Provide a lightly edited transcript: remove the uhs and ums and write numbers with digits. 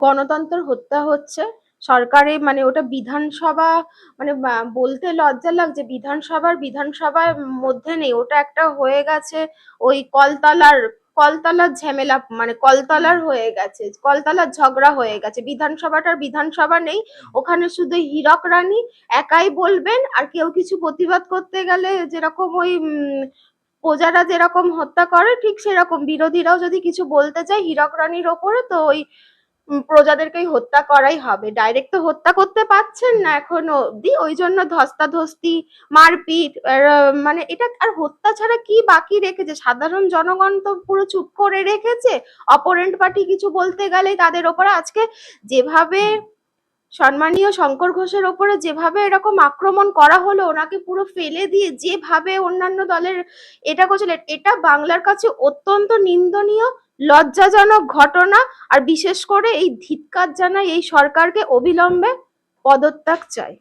গণতন্ত্র হত্যা হচ্ছে। সরকারে মানে ওটা বিধানসভা মানে বলতে লজ্জা লাগছে, বিধানসভার মধ্যে নেই, ওটা একটা হয়ে গেছে ওই কলতলার ঝামেলা, মানে কলতলার হয়ে গেছে, কলতলার ঝগড়া হয়ে গেছে। বিধানসভা নেই, ওখানে শুধু হীরক রানী একাই বলবেন, আর কেউ কিছু প্রতিবাদ করতে গেলে যেরকম ওই প্রজারা যেরকম হত্যা করে ঠিক সেরকম বিরোধীরাও যদি কিছু বলতে চায় হীরক রানীর ওপরে, তো ওই প্রজাদেরকেই হত্যা করাই হবে। ডাইরেক্ট তো হত্যা করতে পারছেন না এখনো অব্দি, ওই জন্য ধস্তাধস্তি, মারপিট, মানে এটা আর হত্যা ছাড়া কি বাকি রেখেছে? সাধারণ জনগণ তো পুরো চুপ করে রেখেছে। অপোনেন্ট পার্টি কিছু বলতে গেলেই তাদের ওপরে আজকে যেভাবে সম্মানীয় শঙ্কর ঘোষের ওপরে যেভাবে এরকম আক্রমণ করা হলো, ওনাকে পুরো ফেলে দিয়ে যেভাবে অন্যান্য দলের এটা করছিল, এটা বাংলার কাছে অত্যন্ত নিন্দনীয়, লজ্জাজনক ঘটনা। আর বিশেষ করে এই ধিক্কার জানাই এই সরকারকে, অবিলম্বে পদত্যাগ চাই।